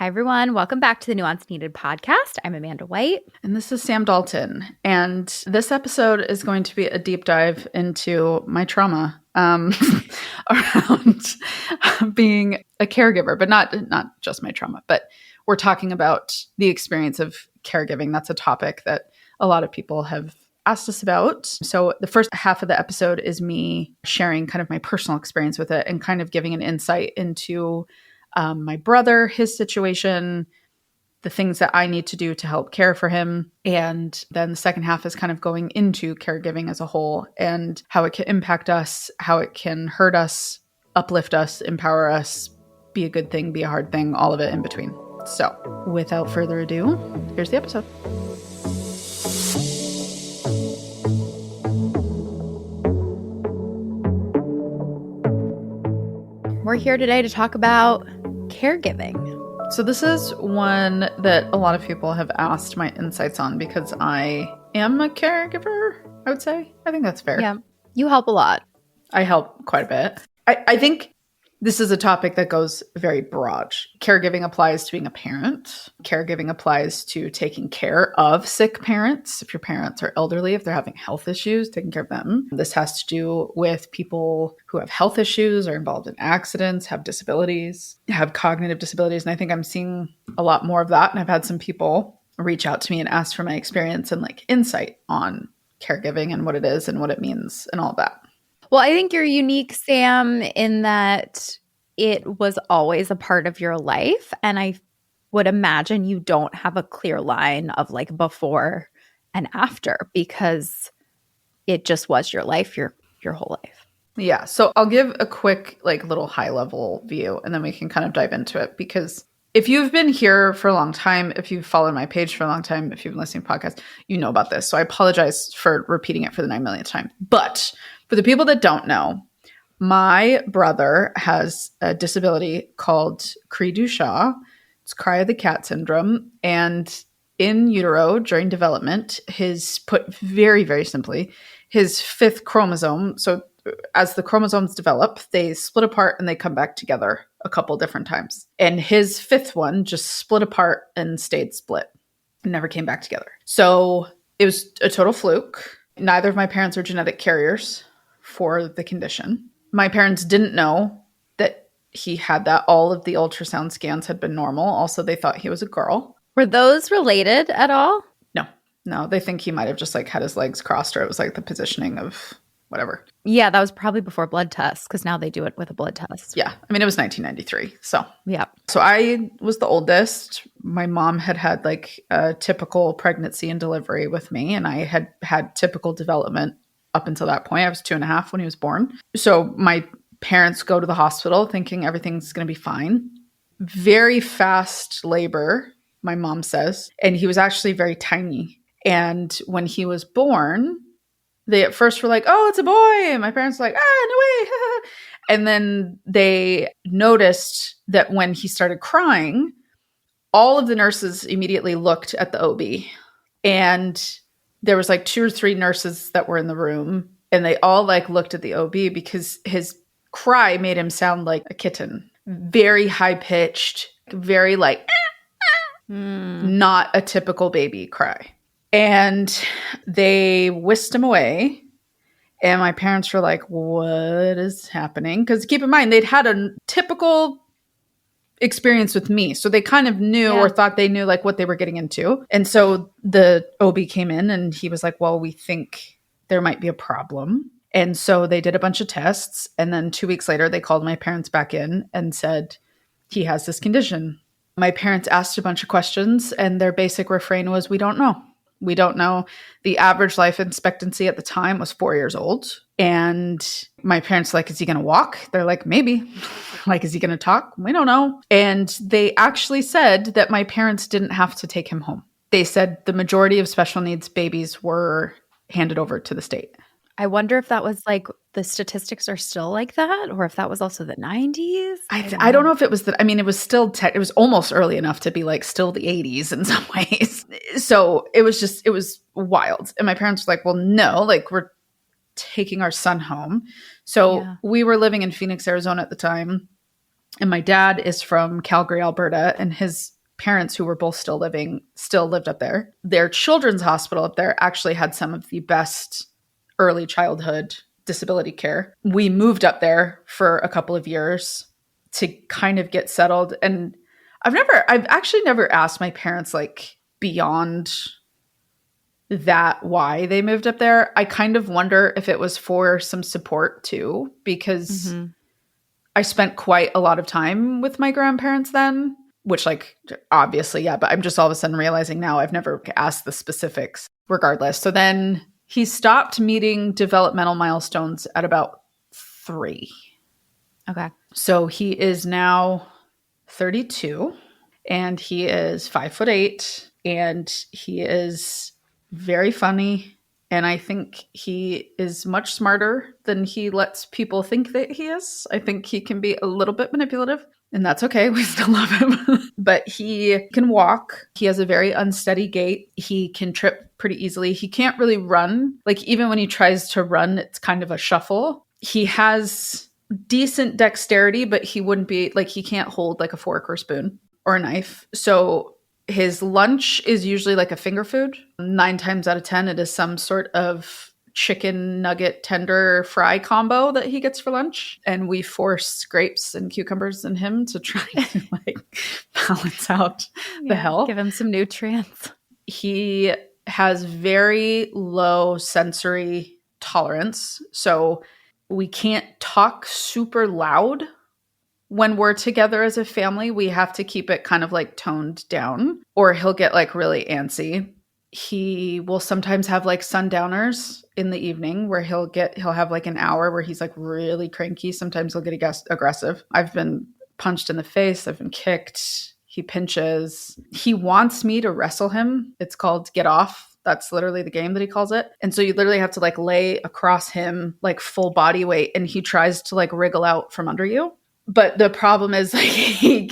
Hi, everyone. Welcome back to the Nuance Needed podcast. I'm Amanda White. And this is Sam Dalton. And this episode is going to be a deep dive into my trauma around being a caregiver, but not just my trauma, but we're talking about the experience of caregiving. That's a topic that a lot of people have asked us about. So the first half of the episode is me sharing kind of my personal experience with it and kind of giving an insight into my brother, his situation, the things that I need to do to help care for him. And then the second half is kind of going into caregiving as a whole and how it can impact us, how it can hurt us, uplift us, empower us, be a good thing, be a hard thing, all of it in between. So without further ado, here's the episode. We're here today to talk about caregiving. So this is one that a lot of people have asked my insights on because I am a caregiver, I would say. I think that's fair. Yeah, you help a lot. I help quite a bit. I think this is a topic that goes very broad. Caregiving applies to being a parent. Caregiving applies to taking care of sick parents. If your parents are elderly, if they're having health issues, taking care of them. This has to do with people who have health issues, are involved in accidents, have disabilities, have cognitive disabilities. And I think I'm seeing a lot more of that. And I've had some people reach out to me and ask for my experience and like insight on caregiving and what it is and what it means and all of that. Well, I think you're unique, Sam, in that it was always a part of your life. And I would imagine you don't have a clear line of like before and after because it just was your life, your whole life. Yeah. So I'll give a quick, like little high level view and then we can kind of dive into it because if you've been here for a long time, if you've followed my page for a long time, if you've been listening to podcasts, you know about this. So I apologize for repeating it for the 9 millionth time. But for the people that don't know, my brother has a disability called Cri-du-chat. It's cry of the cat syndrome. And in utero, during development, put very, very simply, his fifth chromosome. So as the chromosomes develop, they split apart and they come back together a couple different times. And his fifth one just split apart and stayed split and never came back together. So it was a total fluke. Neither of my parents are genetic carriers for the condition. My parents didn't know that he had that. All of the ultrasound scans had been normal. Also, they thought he was a girl. Were those related at all? No, they think he might have just like had his legs crossed or it was like the positioning of whatever. Yeah, that was probably before blood tests because now they do it with a blood test. Yeah. I mean, it was 1993. So yeah. So I was the oldest. My mom had like a typical pregnancy and delivery with me. And I had typical development up until that point. I was 2.5 when he was born. So my parents go to the hospital thinking everything's going to be fine. Very fast labor, my mom says. And he was actually very tiny. And when he was born, they at first were like, oh, it's a boy. And my parents were like, no way. And then they noticed that when he started crying, all of the nurses immediately looked at the OB. And there was like 2 or 3 nurses that were in the room. And they all like looked at the OB because his cry made him sound like a kitten. Very high pitched, very like, not a typical baby cry. And they whisked him away. And my parents were like, what is happening? Because keep in mind, they'd had a typical experience with me. So they kind of knew or thought they knew like what they were getting into. And so the OB came in and he was like, well, we think there might be a problem. And so they did a bunch of tests. And then 2 weeks later, they called my parents back in and said, he has this condition. My parents asked a bunch of questions and their basic refrain was, we don't know. We don't know. The average life expectancy at the time was 4 years old. And my parents were like, is he going to walk? They're like, maybe. Like, is he going to talk? We don't know. And they actually said that my parents didn't have to take him home. They said the majority of special needs babies were handed over to the state. I wonder if that was like the statistics are still like that or if that was also the 90s. I don't know if it was that. I mean, it was still, it was almost early enough to be like still the 80s in some ways. So it was wild. And my parents were like, well, no, like we're taking our son home. So we were living in Phoenix, Arizona at the time. And my dad is from Calgary, Alberta, and his parents, who were both still living, still lived up there. Their children's hospital up there actually had some of the best early childhood disability care. We moved up there for a couple of years to kind of get settled. And I've actually never asked my parents, like, beyond that why they moved up there. I kind of wonder if it was for some support too, because I spent quite a lot of time with my grandparents then, which, like, obviously, yeah, but I'm just all of a sudden realizing now I've never asked the specifics regardless. So then he stopped meeting developmental milestones at about 3. Okay. So he is now 32 and he is 5'8" and he is very funny. And I think he is much smarter than he lets people think that he is. I think he can be a little bit manipulative, and that's okay. We still love him. But he can walk. He has a very unsteady gait. He can trip pretty easily. He can't really run. Like, even when he tries to run, it's kind of a shuffle. He has decent dexterity, but he wouldn't be, like, he can't hold like a fork or spoon or a knife. So his lunch is usually like a finger food. 9 times out of 10, it is some sort of chicken nugget tender fry combo that he gets for lunch. And we force grapes and cucumbers in him to try to, like, balance out the hell. Give him some nutrients. He has very low sensory tolerance. So we can't talk super loud when we're together as a family. We have to keep it kind of like toned down, or he'll get like really antsy. He will sometimes have like sundowners in the evening where he'll have like an hour where he's like really cranky. Sometimes he'll get aggressive. I've been punched in the face. I've been kicked. He pinches. He wants me to wrestle him. It's called Get Off. That's literally the game that he calls it. And so you literally have to like lay across him like full body weight, and he tries to like wriggle out from under you. But the problem is, like, he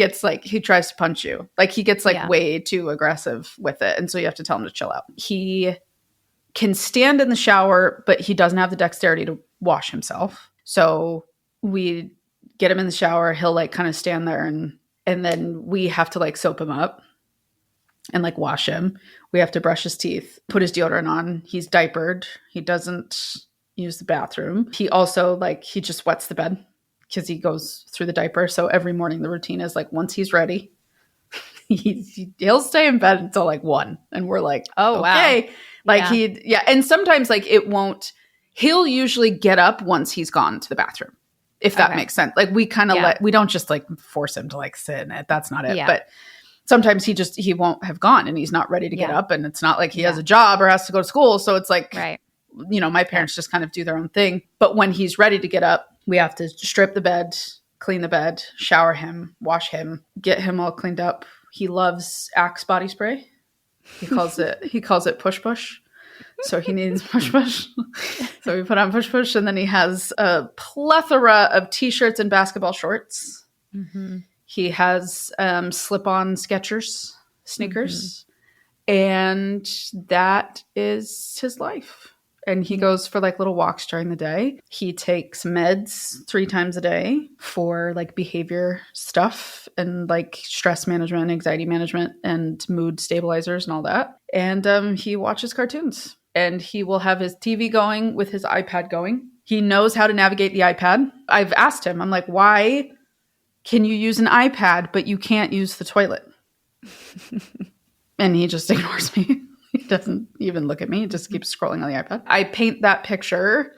tries to punch you. Like, he gets like way too aggressive with it. And so you have to tell him to chill out. He can stand in the shower, but he doesn't have the dexterity to wash himself. So we get him in the shower. He'll like kind of stand there, and then we have to like soap him up and like wash him. We have to brush his teeth, put his deodorant on. He's diapered. He doesn't use the bathroom. He also he just wets the bed because he goes through the diaper. So every morning the routine is like, once he's ready, he'll stay in bed until like 1. And we're like, oh, okay. Wow. Like and sometimes like he'll usually get up once he's gone to the bathroom, if that makes sense. Like, we kind of we don't just like force him to like sit in it. That's not it. Yeah. But sometimes he won't have gone and he's not ready to get up, and it's not like he has a job or has to go to school. So it's like, my parents just kind of do their own thing. But when he's ready to get up, we have to strip the bed, clean the bed, shower him, wash him, get him all cleaned up. He loves Axe body spray. He calls it push push. So he needs push push. So we put on push push, and then he has a plethora of t-shirts and basketball shorts. Mm-hmm. He has slip-on Skechers sneakers, and that is his life. And he goes for like little walks during the day. He takes meds 3 times a day for like behavior stuff and like stress management, anxiety management, and mood stabilizers and all that. And he watches cartoons, and he will have his TV going with his iPad going. He knows how to navigate the iPad. I've asked him, I'm like, why can you use an iPad, but you can't use the toilet? And he just ignores me. He doesn't even look at me. He just keeps scrolling on the iPad. I paint that picture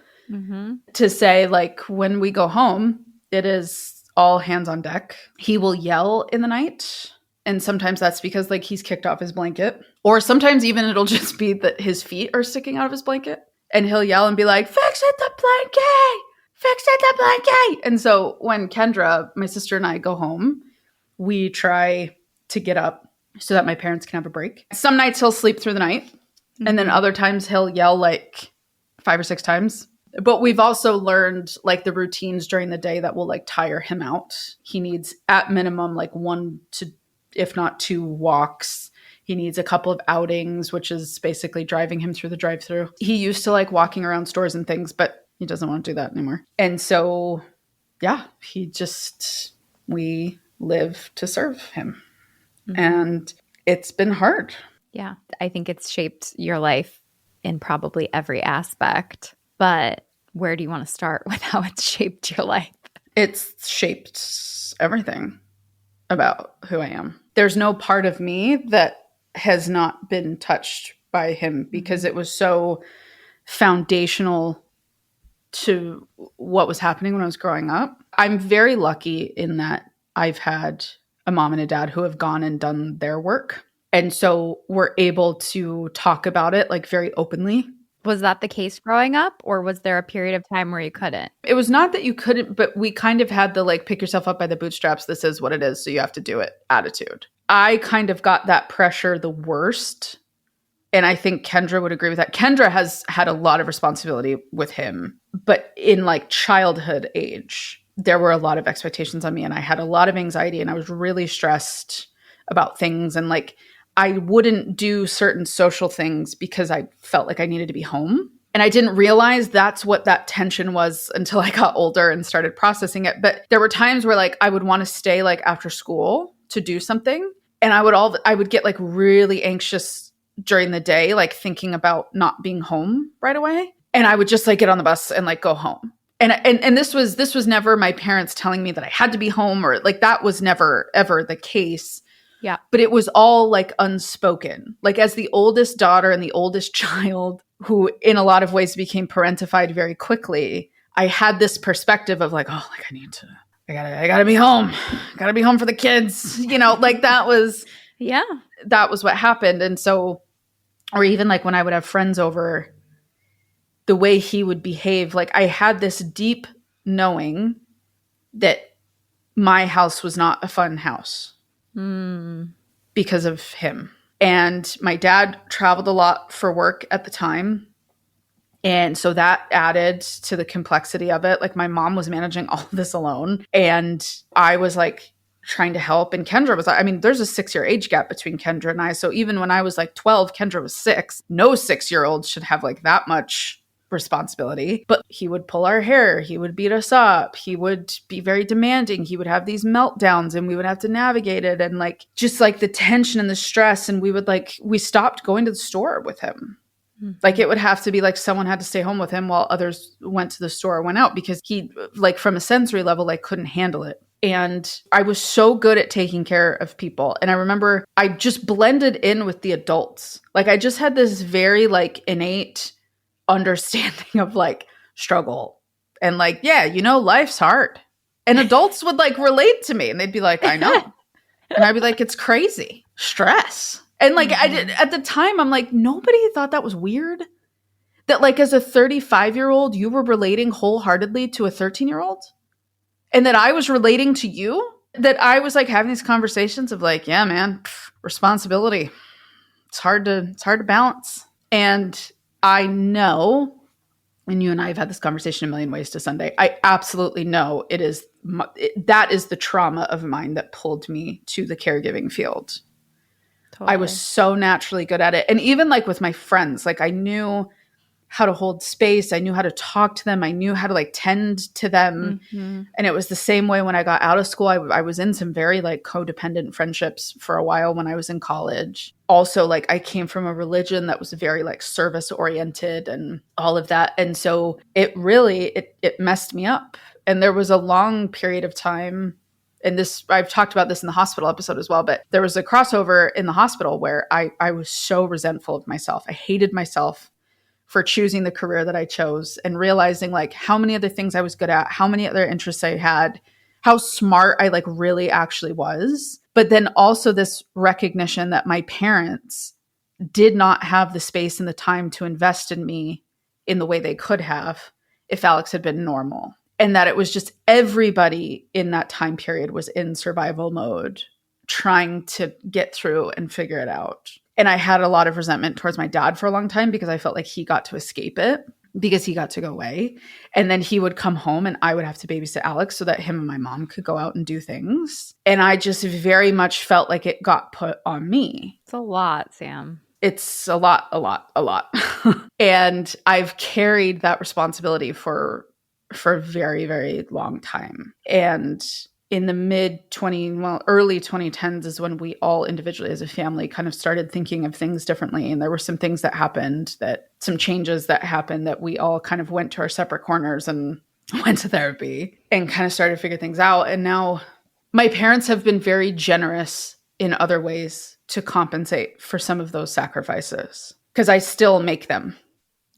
to say, like, when we go home, it is all hands on deck. He will yell in the night. And sometimes that's because like he's kicked off his blanket. Or sometimes even it'll just be that his feet are sticking out of his blanket. And he'll yell and be like, fix it the blanket! Fix it the blanket! And so when Kendra, my sister, and I go home, we try to get up so that my parents can have a break. Some nights he'll sleep through the night. And then other times he'll yell like 5 or 6 times. But we've also learned like the routines during the day that will like tire him out. He needs at minimum like 1 to, if not 2 walks. He needs a couple of outings, which is basically driving him through the drive-thru. He used to like walking around stores and things, but he doesn't want to do that anymore. And so, yeah, he just we live to serve him. Mm-hmm. And it's been hard. Yeah. I think it's shaped your life in probably every aspect. But where do you want to start with how it's shaped your life? It's shaped everything about who I am. There's no part of me that has not been touched by him because it was so foundational to what was happening when I was growing up. I'm very lucky in that I've had a mom and a dad who have gone and done their work. And so we're able to talk about it like very openly. Was that the case growing up, or was there a period of time where you couldn't? It was not that you couldn't, but we kind of had the like pick yourself up by the bootstraps. This is what it is, so you have to do it attitude. I kind of got that pressure the worst. And I think Kendra would agree with that. Kendra has had a lot of responsibility with him, but in like childhood age, there were a lot of expectations on me and I had a lot of anxiety and I was really stressed about things. And like, I wouldn't do certain social things because I felt like I needed to be home. And I didn't realize that's what that tension was until I got older and started processing it. But there were times where like I would want to stay like after school to do something. And I would get like really anxious during the day, like thinking about not being home right away. And I would just like get on the bus and like go home. And this was never my parents telling me that I had to be home or like that was never ever the case. Yeah. But it was all like unspoken. Like as the oldest daughter and the oldest child who in a lot of ways became parentified very quickly, I had this perspective of like, oh, like I gotta be home. Gotta be home for the kids. You know, like that was what happened. And so, or even like when I would have friends over, the way he would behave, like I had this deep knowing that my house was not a fun house because of him. And my dad traveled a lot for work at the time. And so that added to the complexity of it. Like my mom was managing all of this alone. And I was like trying to help. And Kendra was, I mean, there's a 6-year age gap between Kendra and I. So even when I was like 12, Kendra was 6. No 6-year-old should have like that much responsibility. But he would pull our hair. He would beat us up. He would be very demanding. He would have these meltdowns and we would have to navigate it. And like, just like the tension and the stress. And we stopped going to the store with him. Like it would have to be like someone had to stay home with him while others went to the store or went out because he like from a sensory level, like couldn't handle it. And I was so good at taking care of people. And I remember I just blended in with the adults. Like I just had this very like innate understanding of like struggle and like, yeah, you know, life's hard. And adults would like relate to me and they'd be like, I know. And I'd be like, it's crazy. Stress. And like I did at the time, I'm like, nobody thought that was weird. That like as a 35-year-old, you were relating wholeheartedly to a 13-year-old, and that I was relating to you. That I was like having these conversations of like, yeah, man, responsibility. It's hard to balance. And I know, and you and I have had this conversation a million ways to Sunday. I absolutely know that is the trauma of mine that pulled me to the caregiving field. Totally. I was so naturally good at it. And even like with my friends, like I knew how to hold space. I knew how to talk to them. I knew how to like tend to them. Mm-hmm. And it was the same way when I got out of school. I was in some very like codependent friendships for a while when I was in college. Also, like I came from a religion that was very like service oriented and all of that. And so it really, it messed me up. And there was a long period of time, and this, I've talked about this in the hospital episode as well, but there was a crossover in the hospital where I was so resentful of myself. I hated myself for choosing the career that I chose and realizing like how many other things I was good at, how many other interests I had, how smart I like really actually was. But then also this recognition that my parents did not have the space and the time to invest in me in the way they could have if Alex had been normal. And that it was just everybody in that time period was in survival mode, trying to get through and figure it out. And I had a lot of resentment towards my dad for a long time because I felt like he got to escape it because he got to go away. And then he would come home and I would have to babysit Alex so that him and my mom could go out and do things. And I just very much felt like it got put on me. It's a lot, Sam. It's a lot. And I've carried that responsibility for a very, very long time. And in the early 2010s is when we all individually as a family kind of started thinking of things differently. And there were some things that happened, some changes that happened, that we all kind of went to our separate corners and went to therapy and kind of started to figure things out. And now my parents have been very generous in other ways to compensate for some of those sacrifices, because I still make them.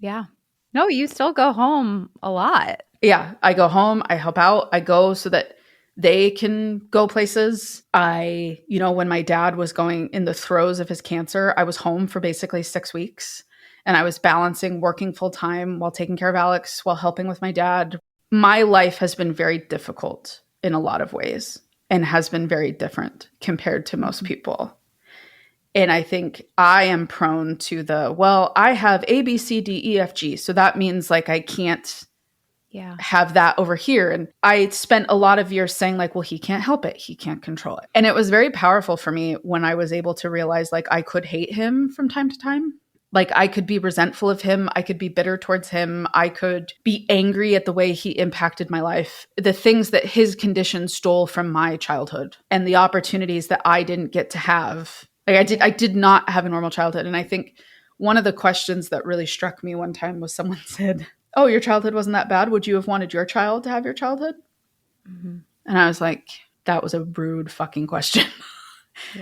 Yeah. No, you still go home a lot. Yeah, I go home, I help out, I go so that they can go places. When my dad was going in the throes of his cancer, I was home for basically 6 weeks, and I was balancing working full time while taking care of Alex, while helping with my dad. My life has been very difficult in a lot of ways and has been very different compared to most people. And I think I am prone to I have A, B, C, D, E, F, G. So that means like I can't have that over here. And I spent a lot of years saying like, well, he can't help it. He can't control it. And it was very powerful for me when I was able to realize like I could hate him from time to time. Like I could be resentful of him. I could be bitter towards him. I could be angry at the way he impacted my life, the things that his condition stole from my childhood and the opportunities that I didn't get to have. Like I did not have a normal childhood. And I think one of the questions that really struck me one time was someone said, oh, your childhood wasn't that bad. Would you have wanted your child to have your childhood? Mm-hmm. And I was like, that was a rude fucking question.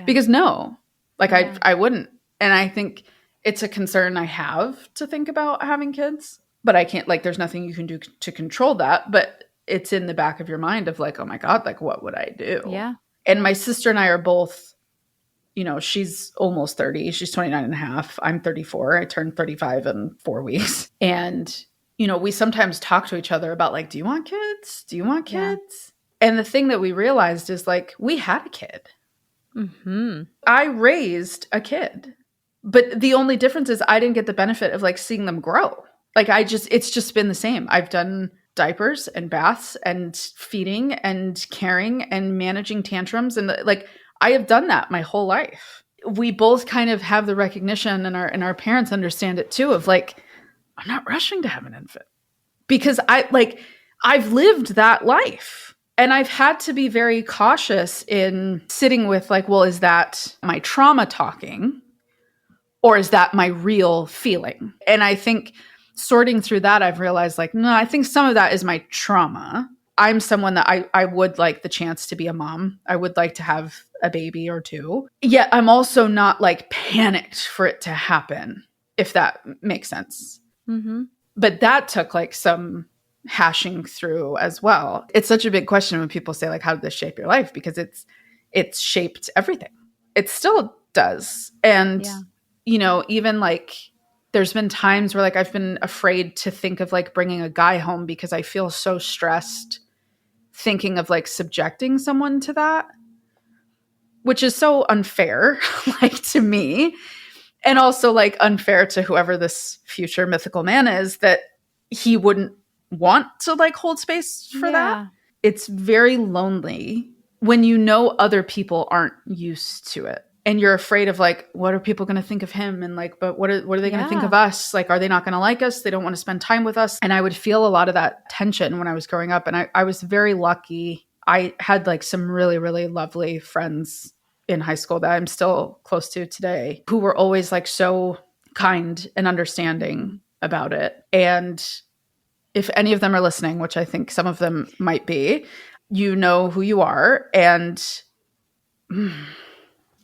Because no, like I wouldn't. And I think it's a concern I have to think about having kids, but I can't, like, there's nothing you can do to control that. But it's in the back of your mind of like, oh my God, like what would I do? Yeah. And my sister and I are both, she's almost 30. She's 29 and a half. I'm 34. I turned 35 in 4 weeks. And we sometimes talk to each other about like, do you want kids? Do you want kids? Yeah. And the thing that we realized is like, we had a kid. Mm-hmm. I raised a kid, but the only difference is I didn't get the benefit of like seeing them grow. Like it's just been the same. I've done diapers and baths and feeding and caring and managing tantrums. And like, I have done that my whole life. We both kind of have the recognition, and our parents understand it too, of like, I'm not rushing to have an infant, because I've lived that life, and I've had to be very cautious in sitting with like, well, is that my trauma talking, or is that my real feeling? And I think sorting through that, I've realized like, no, I think some of that is my trauma. I'm someone that I would like the chance to be a mom. I would like to have a baby or two. Yet I'm also not like panicked for it to happen, if that makes sense. Mm-hmm. But that took like some hashing through as well. It's such a big question when people say like, how did this shape your life? Because it's shaped everything. It still does. And, even like there's been times where like I've been afraid to think of like bringing a guy home because I feel so stressed thinking of like subjecting someone to that, which is so unfair, like to me. And also like unfair to whoever this future mythical man is, that he wouldn't want to like hold space for that. It's very lonely when other people aren't used to it. And you're afraid of like, what are people going to think of him? And like, but what are they going to think of us? Like, are they not going to like us? They don't want to spend time with us. And I would feel a lot of that tension when I was growing up. And I was very lucky. I had like some really, really lovely friends in high school that I'm still close to today, who were always like so kind and understanding about it. And if any of them are listening, which I think some of them might be, you know who you are. And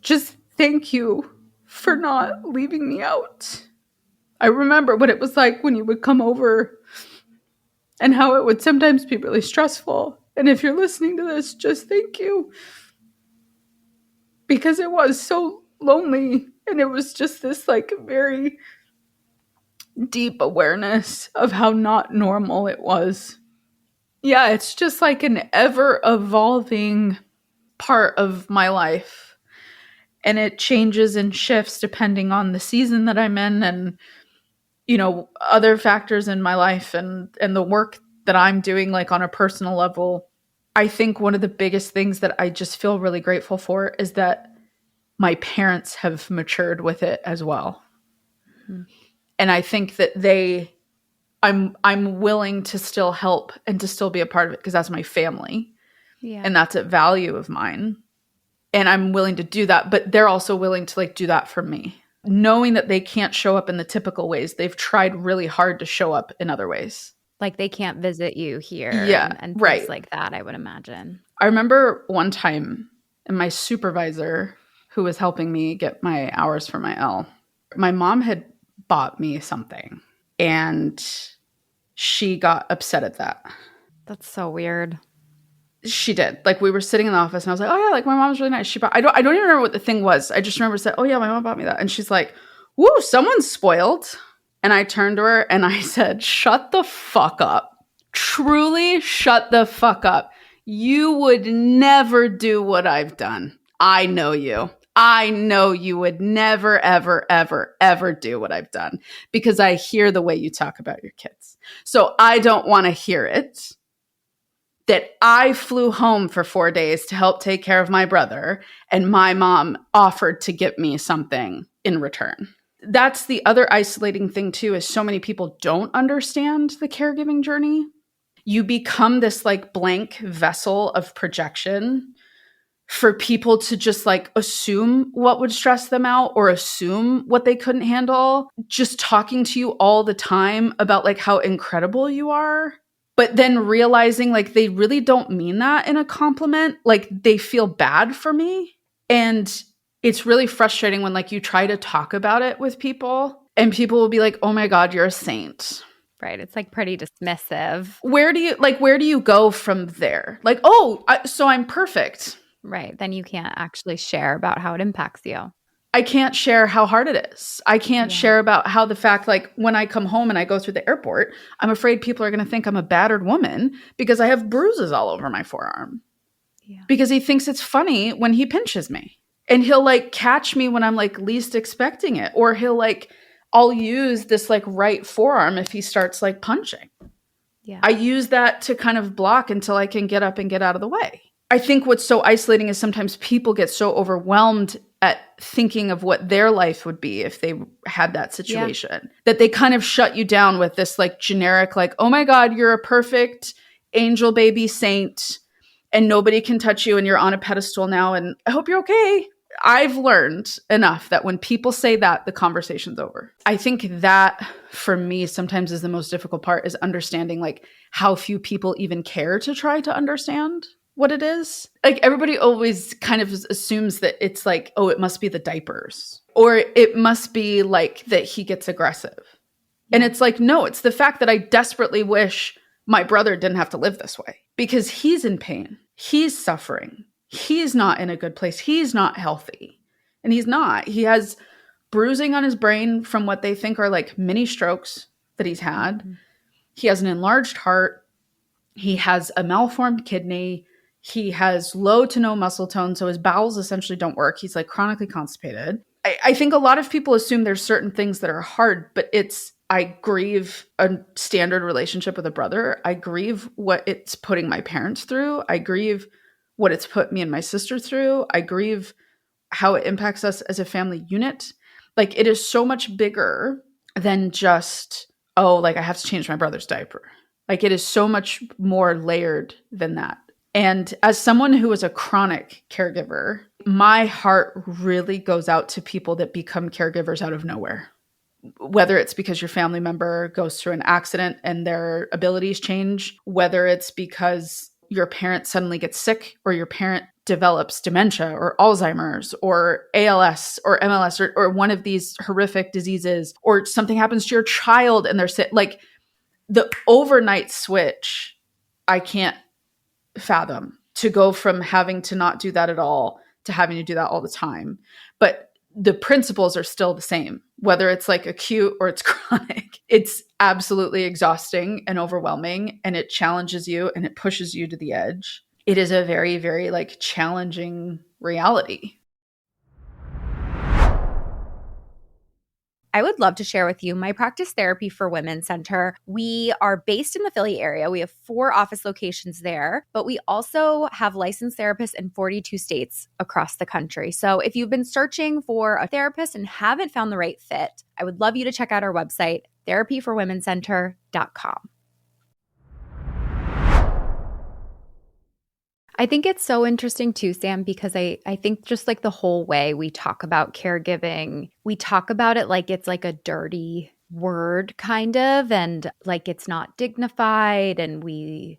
just thank you for not leaving me out. I remember what it was like when you would come over and how it would sometimes be really stressful. And if you're listening to this, just thank you. Because it was so lonely, and it was just this like very deep awareness of how not normal it was. Yeah, it's just like an ever evolving part of my life. And it changes and shifts depending on the season that I'm in, and other factors in my life and the work that I'm doing like on a personal level. I think one of the biggest things that I just feel really grateful for is that my parents have matured with it as well. Mm-hmm. And I think that I'm willing to still help and to still be a part of it because that's my family. Yeah. And that's a value of mine. And I'm willing to do that, but they're also willing to like do that for me. Knowing that they can't show up in the typical ways, they've tried really hard to show up in other ways. Like they can't visit you here Yeah, and things right. like that, I would imagine. I remember one time, and my supervisor, who was helping me get my hours for my L, my mom had bought me something and she got upset at that. That's so weird. She did. Like we were sitting in the office and I was like, oh yeah, like my mom's really nice. She bought, I don't even remember what the thing was. I just remember saying, oh yeah, my mom bought me that. And she's like, woo, someone's spoiled. And I turned to her and I said, shut the fuck up. Truly shut the fuck up. You would never do what I've done. I know you. I know you would never, ever, ever, ever do what I've done because I hear the way you talk about your kids. So I don't want to hear it. That I flew home for 4 days to help take care of my brother, and my mom offered to get me something in return. That's the other isolating thing, too, is so many people don't understand the caregiving journey. You become this like blank vessel of projection for people to just like assume what would stress them out or assume what they couldn't handle. Just talking to you all the time about like how incredible you are. But then realizing like they really don't mean that in a compliment. Like they feel bad for me. And it's really frustrating when like you try to talk about it with people and people will be like, oh my God, you're a saint. Right. It's like pretty dismissive. Where do you go from there? Like, oh, so I'm perfect. Right. Then you can't actually share about how it impacts you. I can't share how hard it is. I can't share about how the fact, like when I come home and I go through the airport, I'm afraid people are going to think I'm a battered woman because I have bruises all over my forearm. Yeah. Because he thinks it's funny when he pinches me. And he'll like catch me when I'm like least expecting it. Or he'll like, I'll use this like right forearm if he starts like punching. Yeah. I use that to kind of block until I can get up and get out of the way. I think what's so isolating is sometimes people get so overwhelmed at thinking of what their life would be if they had that situation that they kind of shut you down with this like generic, like, oh my God, you're a perfect angel baby saint and nobody can touch you and you're on a pedestal now and I hope you're okay. I've learned enough that when people say that, the conversation's over. I think that for me sometimes is the most difficult part is understanding like how few people even care to try to understand what it is. Like everybody always kind of assumes that it's like, oh, it must be the diapers or it must be like that he gets aggressive. Yeah. And it's like, no, it's the fact that I desperately wish my brother didn't have to live this way because he's in pain. He's suffering. He's not in a good place. He's not healthy. And he's not. He has bruising on his brain from what they think are like mini strokes that he's had. Mm-hmm. He has an enlarged heart. He has a malformed kidney. He has low to no muscle tone, so his bowels essentially don't work. He's like chronically constipated. I think a lot of people assume there's certain things that are hard, but I grieve a standard relationship with a brother. I grieve what it's putting my parents through. I grieve what it's put me and my sister through. I grieve how it impacts us as a family unit. Like it is so much bigger than just, oh, like I have to change my brother's diaper. Like it is so much more layered than that. And as someone who is a chronic caregiver, my heart really goes out to people that become caregivers out of nowhere. Whether it's because your family member goes through an accident and their abilities change, whether it's because your parent suddenly gets sick or your parent develops dementia or Alzheimer's or ALS or MLS or one of these horrific diseases, or something happens to your child and they're sick. Like the overnight switch, I can't fathom to go from having to not do that at all to having to do that all the time. But the principles are still the same, whether it's like acute or it's chronic. It's absolutely exhausting and overwhelming, and it challenges you and it pushes you to the edge. It is a very, very like challenging reality. I would love to share with you my Practice Therapy for Women Center. We are based in the Philly area. We have 4 office locations there, but we also have licensed therapists in 42 states across the country. So if you've been searching for a therapist and haven't found the right fit, I would love you to check out our website, therapyforwomencenter.com. I think it's so interesting too, Sam, because I think just like the whole way we talk about caregiving, we talk about it like it's like a dirty word kind of, and like it's not dignified, and we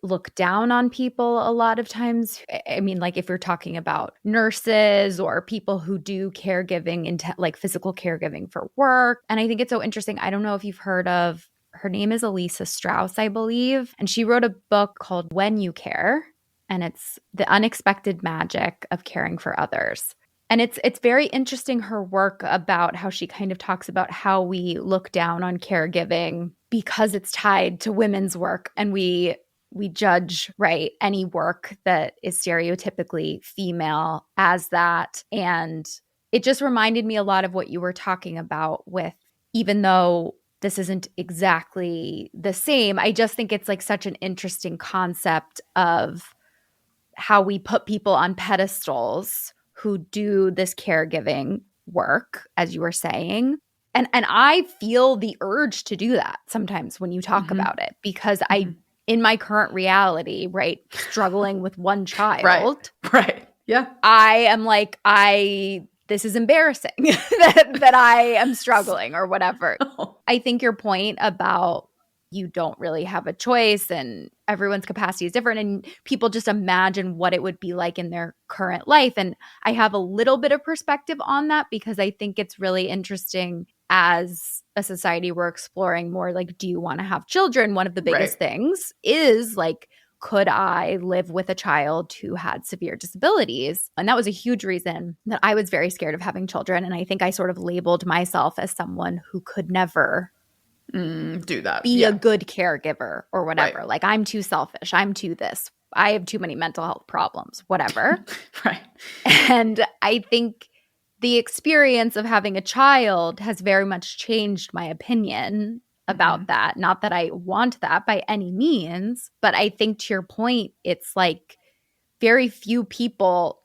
look down on people a lot of times. I mean, like if you're talking about nurses or people who do caregiving, into like physical caregiving for work. And I think it's so interesting. I don't know if you've heard of, her name is Elisa Strauss, I believe, and she wrote a book called When You Care, and it's the unexpected magic of caring for others. And it's very interesting, her work, about how she kind of talks about how we look down on caregiving because it's tied to women's work, and we judge, right, any work that is stereotypically female as that. And it just reminded me a lot of what you were talking about with, even though this isn't exactly the same, I just think it's like such an interesting concept of how we put people on pedestals who do this caregiving work, as you were saying. And I feel the urge to do that sometimes when you talk Mm-hmm. about it, because Mm-hmm. in my current reality, right, struggling with one Right. child, Right. Yeah. I am like, this is embarrassing that I am struggling or whatever. I think your point about you don't really have a choice and everyone's capacity is different, and people just imagine what it would be like in their current life. And I have a little bit of perspective on that, because I think it's really interesting as a society we're exploring more, like, do you want to have children? One of the biggest Right. things is like, could I live with a child who had severe disabilities? And that was a huge reason that I was very scared of having children. And I think I sort of labeled myself as someone who could never Do that. be a Yeah. good caregiver or whatever. Right. Like, I'm too selfish. I'm too this. I have too many mental health problems, whatever. Right. And I think the experience of having a child has very much changed my opinion about that. Not that I want that by any means, but I think, to your point, it's like very few people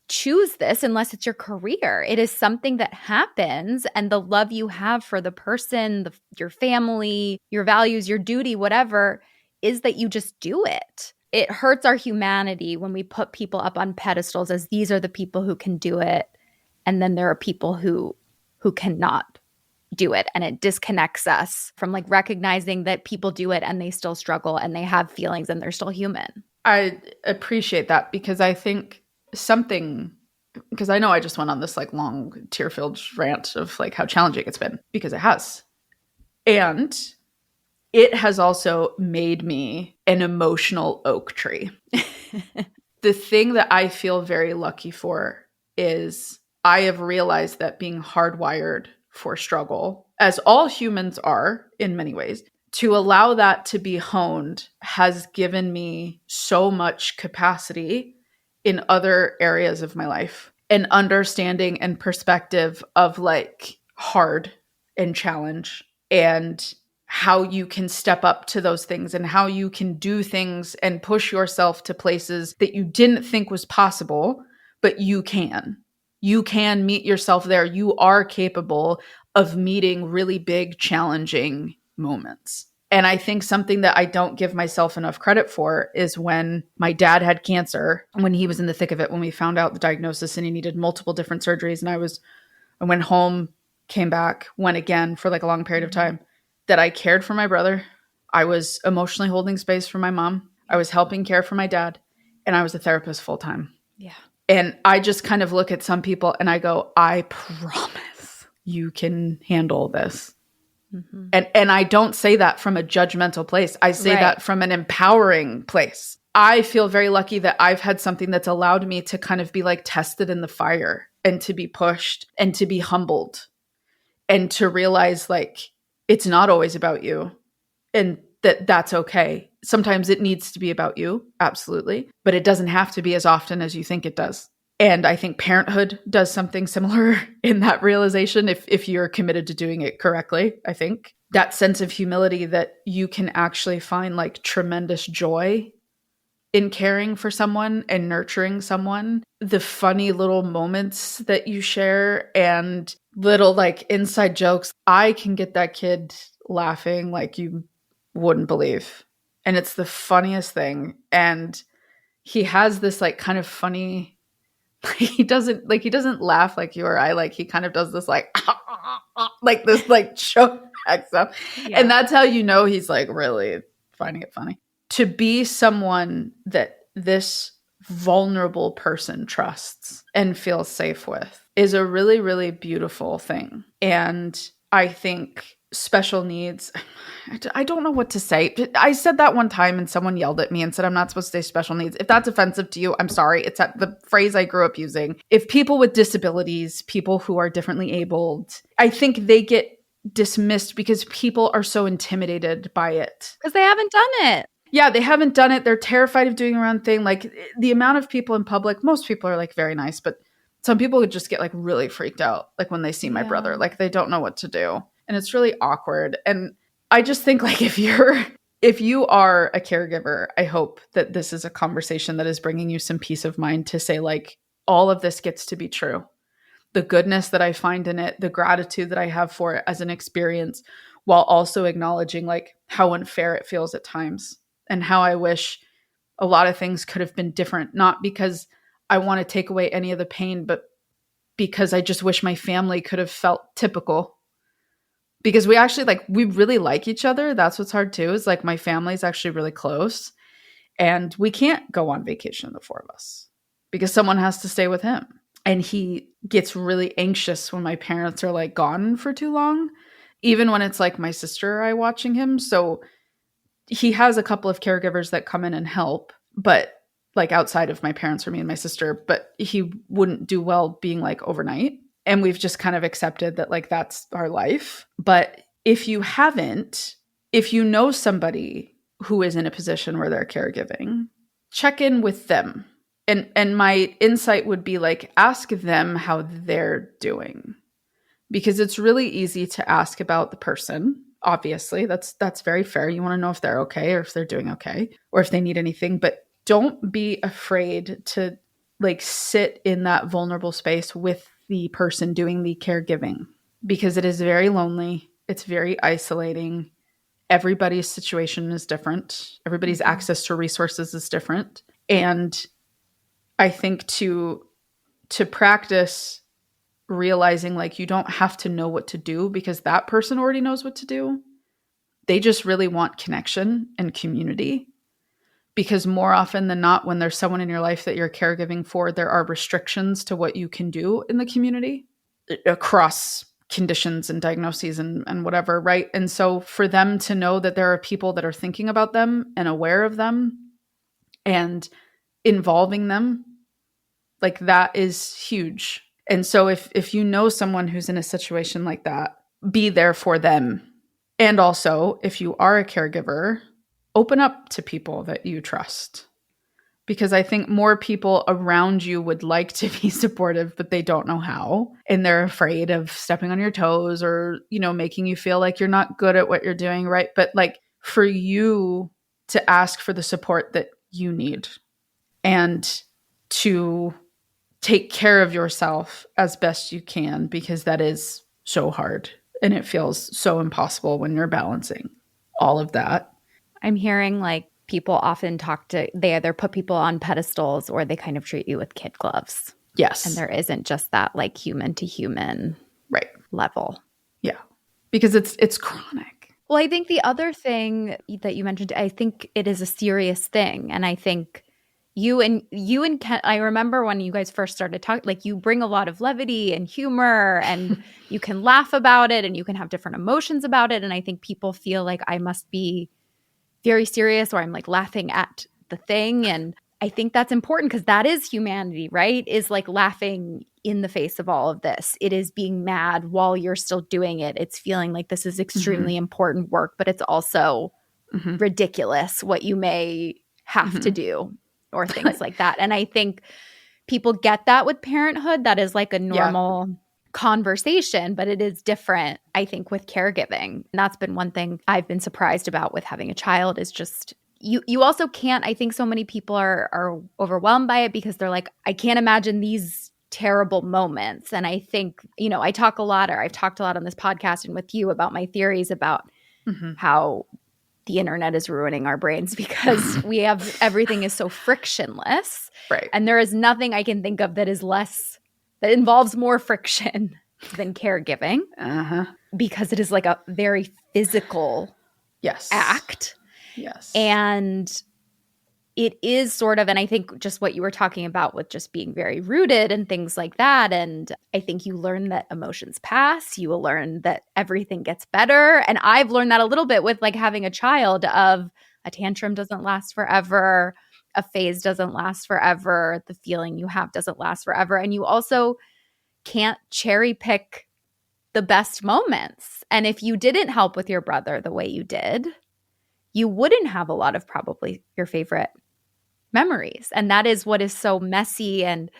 choose this unless it's your career. It is something that happens, and the love you have for the person, your family, your values, your duty, whatever, is that you just do it. It hurts our humanity when we put people up on pedestals as these are the people who can do it, and then there are people who cannot do it, and it disconnects us from like recognizing that people do it and they still struggle and they have feelings and they're still human. I appreciate that, because I think because I know I just went on this like long tear-filled rant of like how challenging it's been, because it has. And it has also made me an emotional oak tree. The thing that I feel very lucky for is I have realized that being hardwired for struggle, as all humans are in many ways, to allow that to be honed has given me so much capacity in other areas of my life, an understanding and perspective of like hard and challenge, and how you can step up to those things and how you can do things and push yourself to places that you didn't think was possible, but you can. You can meet yourself there. You are capable of meeting really big, challenging moments. And I think something that I don't give myself enough credit for is when my dad had cancer, when he was in the thick of it, when we found out the diagnosis and he needed multiple different surgeries. And I went home, came back, went again for like a long period of time, that I cared for my brother. I was emotionally holding space for my mom. I was helping care for my dad, and I was a therapist full time. Yeah. And I just kind of look at some people and I go, I promise you can handle this. Mm-hmm. And I don't say that from a judgmental place. I say that from an empowering place. I feel very lucky that I've had something that's allowed me to kind of be like tested in the fire, and to be pushed and to be humbled, and to realize like it's not always about you, and that's okay. Sometimes it needs to be about you, absolutely, but it doesn't have to be as often as you think it does. And I think parenthood does something similar in that realization, if you're committed to doing it correctly. I think that sense of humility, that you can actually find like tremendous joy in caring for someone and nurturing someone. The funny little moments that you share and little like inside jokes. I can get that kid laughing like you wouldn't believe. And it's the funniest thing. And he has this like kind of funny, he doesn't laugh like you or I, like he kind of does this like like this like choke accent. And Yeah. that's how you know he's like really finding it funny. To be someone that this vulnerable person trusts and feels safe with is a really, really beautiful thing. And I think special needs, I don't know what to say. I said that one time and someone yelled at me and said I'm not supposed to say special needs. If that's offensive to you, I'm sorry. It's the phrase I grew up using. If people with disabilities, people who are differently abled, I think they get dismissed because people are so intimidated by it. Because they haven't done it. Yeah, they haven't done it. They're terrified of doing their own thing. Like the amount of people in public, most people are like very nice, but some people would just get like really freaked out, like when they see my brother, like they don't know what to do. And it's really awkward. And I just think like if you are a caregiver, I hope that this is a conversation that is bringing you some peace of mind to say like all of this gets to be true. The goodness that I find in it, the gratitude that I have for it as an experience, while also acknowledging like how unfair it feels at times and how I wish a lot of things could have been different, not because I want to take away any of the pain, but because I just wish my family could have felt typical. Because we actually we really like each other. That's what's hard too, is like my family's actually really close and we can't go on vacation, the four of us, because someone has to stay with him. And he gets really anxious when my parents are like gone for too long, even when it's like my sister or I watching him. So he has a couple of caregivers that come in and help, but like outside of my parents or me and my sister, but he wouldn't do well being like overnight. And we've just kind of accepted that like that's our life. But if you know somebody who is in a position where they're caregiving, check in with them. And my insight would be like, ask them how they're doing. Because it's really easy to ask about the person. Obviously, that's very fair. You want to know if they're okay or if they're doing okay or if they need anything, but don't be afraid to like sit in that vulnerable space with the person doing the caregiving, because it is very lonely. It's very isolating. Everybody's situation is different. Everybody's access to resources is different. And I think to practice realizing like you don't have to know what to do because that person already knows what to do. They just really want connection and community. Because more often than not, when there's someone in your life that you're caregiving for, there are restrictions to what you can do in the community across conditions and diagnoses and whatever, right? And so for them to know that there are people that are thinking about them and aware of them and involving them, like that is huge. And so if you know someone who's in a situation like that, be there for them. And also, if you are a caregiver, open up to people that you trust. Because I think more people around you would like to be supportive, but they don't know how. And they're afraid of stepping on your toes or, making you feel like you're not good at what you're doing, right? But like for you to ask for the support that you need and to take care of yourself as best you can, because that is so hard and it feels so impossible when you're balancing all of that. I'm hearing like people often they either put people on pedestals or they kind of treat you with kid gloves. Yes. And there isn't just that like human to human level. Yeah. Because it's chronic. Well, I think the other thing that you mentioned, I think it is a serious thing. And I think you and Ken, I remember when you guys first started talking, like you bring a lot of levity and humor and you can laugh about it and you can have different emotions about it. And I think people feel like I must be very serious or I'm like laughing at the thing. And I think that's important because that is humanity, right? Is like laughing in the face of all of this. It is being mad while you're still doing it. It's feeling like this is extremely important work, but it's also ridiculous what you may have to do or things like that. And I think people get that with parenthood. That is like a normal conversation, but it is different, I think, with caregiving. And that's been one thing I've been surprised about with having a child is just you also can't, I think so many people are overwhelmed by it because they're like, I can't imagine these terrible moments. And I think, I've talked a lot on this podcast and with you about my theories about how the internet is ruining our brains because everything is so frictionless. Right. And there is nothing I can think of that involves more friction than caregiving. Because it is like a very physical act. Yes. And it is sort of, and I think just what you were talking about with just being very rooted and things like that. And I think you learn that emotions pass. You will learn that everything gets better. And I've learned that a little bit with like having a child of a tantrum doesn't last forever. A phase doesn't last forever. The feeling you have doesn't last forever. And you also can't cherry pick the best moments. And if you didn't help with your brother the way you did, you wouldn't have a lot of probably your favorite memories. And that is what is so messy and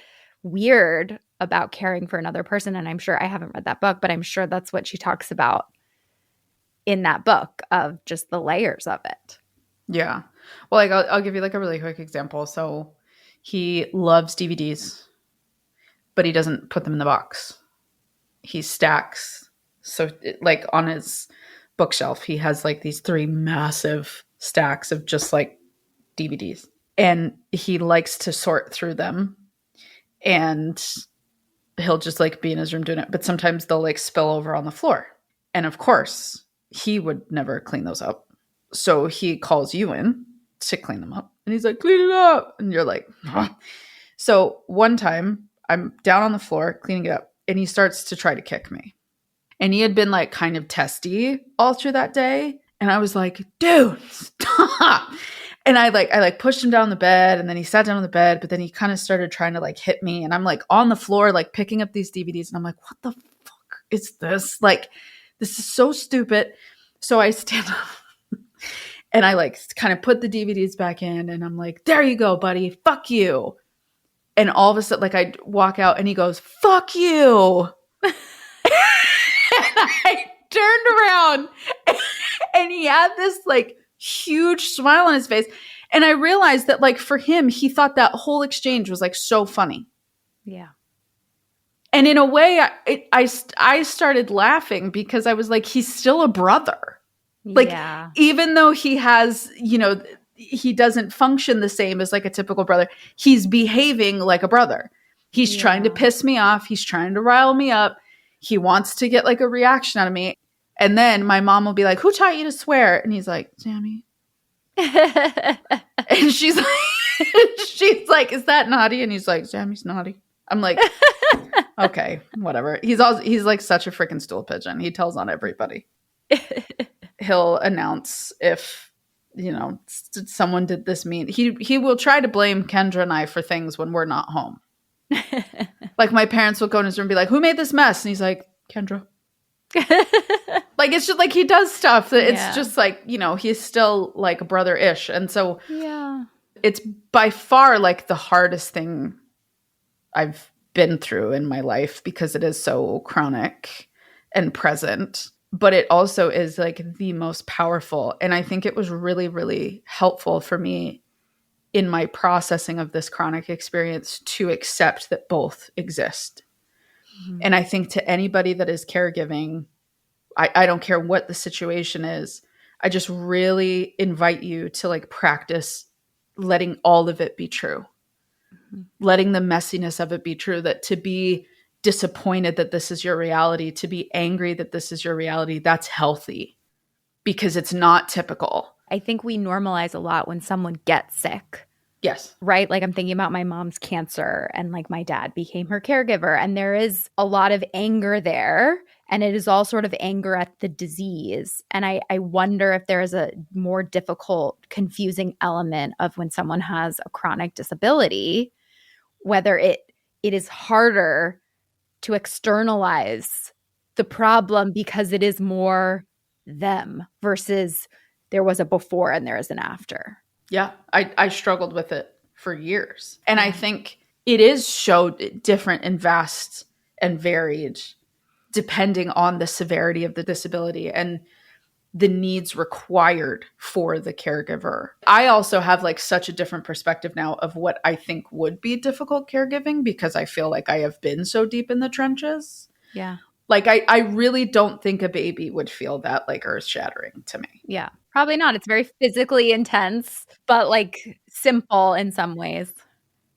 weird about caring for another person. And I'm sure I haven't read that book, but I'm sure that's what she talks about in that book of just the layers of it. Yeah. Well, like I'll give you like a really quick example. So he loves DVDs, but he doesn't put them in the box. He stacks. So like on his bookshelf, he has like these 3 massive stacks of just like DVDs. And he likes to sort through them. And he'll just like be in his room doing it. But sometimes they'll like spill over on the floor. And of course, he would never clean those up. So he calls you in to clean them up. And he's like, clean it up. And you're like, huh? So one time I'm down on the floor cleaning it up. And he starts to try to kick me. And he had been like kind of testy all through that day. And I was like, dude, stop. And I pushed him down on the bed, and then he sat down on the bed, but then he kind of started trying to like hit me. And I'm like on the floor, like picking up these DVDs. And I'm like, what the fuck is this? Like, this is so stupid. So I stand up and I like kind of put the DVDs back in, and I'm like, there you go, buddy. Fuck you. And all of a sudden, like I walk out and he goes, fuck you. And I turned around and he had this like huge smile on his face. And I realized that like for him, he thought that whole exchange was like so funny. Yeah. And in a way, I started laughing because I was like, he's still a brother. Like, yeah. Even though he has, he doesn't function the same as like a typical brother, he's behaving like a brother. He's trying to piss me off. He's trying to rile me up. He wants to get like a reaction out of me. And then my mom will be like, who taught you to swear? And he's like, Sammy. And she's like, is that naughty? And he's like, Sammy's naughty. I'm like, okay, whatever. He's like such a freaking stool pigeon. He tells on everybody. He'll announce if, someone did this mean. He will try to blame Kendra and I for things when we're not home. Like my parents will go in his room and be like, who made this mess? And he's like, Kendra. Like it's just like he does stuff that it's just like, he's still like a brother-ish. And so it's by far like the hardest thing I've been through in my life because it is so chronic and present. But it also is like the most powerful. And I think it was really, really helpful for me in my processing of this chronic experience to accept that both exist. Mm-hmm. And I think to anybody that is caregiving, I don't care what the situation is, I just really invite you to like practice letting all of it be true. Mm-hmm. Letting the messiness of it be true, that to be disappointed that this is your reality, to be angry that this is your reality, that's healthy because it's not typical. I think we normalize a lot when someone gets sick. Yes. Right? Like I'm thinking about my mom's cancer and like my dad became her caregiver. And there is a lot of anger there. And it is all sort of anger at the disease. And I wonder if there is a more difficult, confusing element of when someone has a chronic disability, whether it is harder to externalize the problem because it is more them versus there was a before and there is an after. Yeah, I struggled with it for years. And I think it is so different and vast and varied depending on the severity of the disability and the needs required for the caregiver. I also have like such a different perspective now of what I think would be difficult caregiving because I feel like I have been so deep in the trenches. Yeah. Like I really don't think a baby would feel that like earth shattering to me. Yeah. Probably not. It's very physically intense, but like simple in some ways.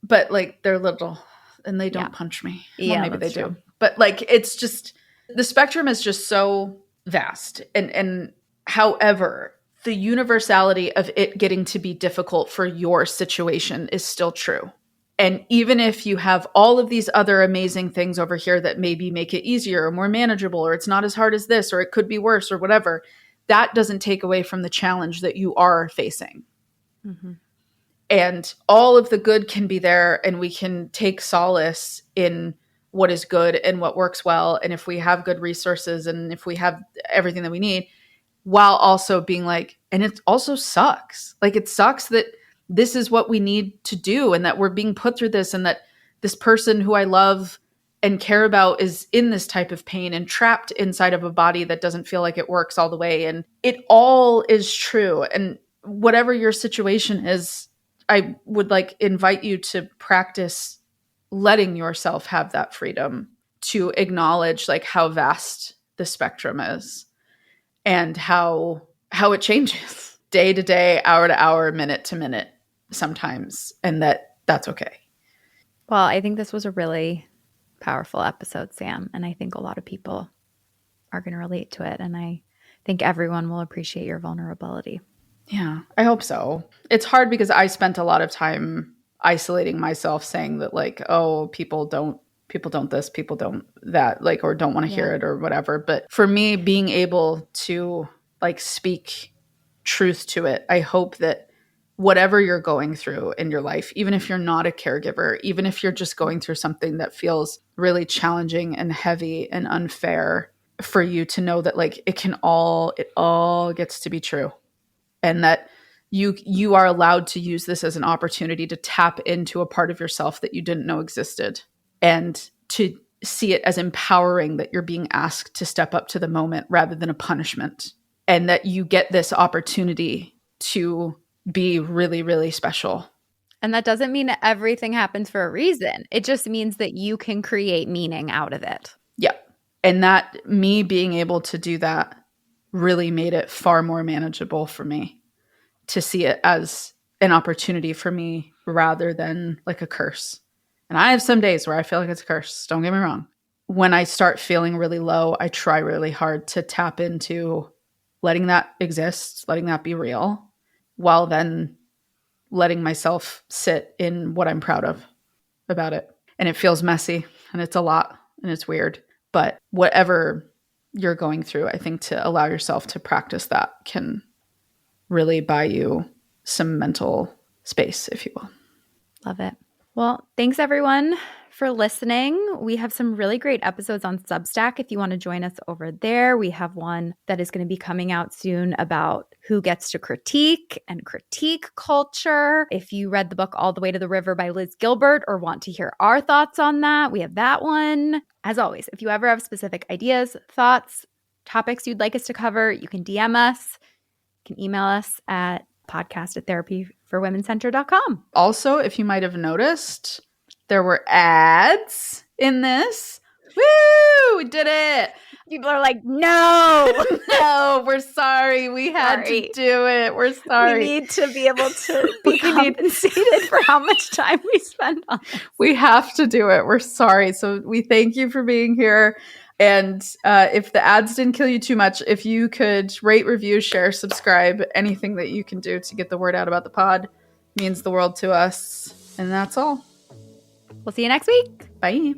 But like they're little and they don't Yeah. punch me. Well, Yeah, maybe they that's do. true. But like it's just the spectrum is just so vast. And however, the universality of it getting to be difficult for your situation is still true. And even if you have all of these other amazing things over here that maybe make it easier or more manageable, or it's not as hard as this, or it could be worse, or whatever, that doesn't take away from the challenge that you are facing. Mm-hmm. And all of the good can be there, and we can take solace in what is good and what works well. And if we have good resources and if we have everything that we need, while also being like, and it also sucks. Like it sucks that this is what we need to do and that we're being put through this and that this person who I love and care about is in this type of pain and trapped inside of a body that doesn't feel like it works all the way. And it all is true. And whatever your situation is, I would like invite you to practice letting yourself have that freedom to acknowledge like how vast the spectrum is and how it changes day to day, hour to hour, minute to minute sometimes, and that's okay. Well, I think this was a really powerful episode, Sam, and I think a lot of people are going to relate to it, and I think everyone will appreciate your vulnerability. Yeah, I hope so. It's hard because I spent a lot of time isolating myself, saying that like, oh, people don't this, people don't that, like, or don't want to hear it or whatever. But for me, being able to like speak truth to it, I hope that whatever you're going through in your life, even if you're not a caregiver, even if you're just going through something that feels really challenging and heavy and unfair, for you to know that like it all gets to be true. And that you are allowed to use this as an opportunity to tap into a part of yourself that you didn't know existed, and to see it as empowering that you're being asked to step up to the moment rather than a punishment, and that you get this opportunity to be really, really special. And that doesn't mean that everything happens for a reason. It just means that you can create meaning out of it. Yeah. And that me being able to do that really made it far more manageable for me to see it as an opportunity for me rather than like a curse. And I have some days where I feel like it's a curse. Don't get me wrong. When I start feeling really low, I try really hard to tap into letting that exist, letting that be real, while then letting myself sit in what I'm proud of about it. And it feels messy and it's a lot and it's weird. But whatever you're going through, I think to allow yourself to practice that can really buy you some mental space, if you will. Love it. Well, thanks everyone for listening. We have some really great episodes on Substack. If you want to join us over there, we have one that is going to be coming out soon about who gets to critique and critique culture. If you read the book All the Way to the River by Liz Gilbert or want to hear our thoughts on that, we have that one. As always, if you ever have specific ideas, thoughts, topics you'd like us to cover, you can DM us. You can email us at podcast@therapyforwomencenter.com. Also, if you might have noticed, there were ads in this. Woo! We did it. People are like, no. No, we're sorry. We had to do it. We're sorry. We need to be able to be compensated for how much time we spend on it. We have to do it. We're sorry. So we thank you for being here. And if the ads didn't kill you too much, if you could rate, review, share, subscribe, anything that you can do to get the word out about the pod means the world to us. And that's all. We'll see you next week. Bye.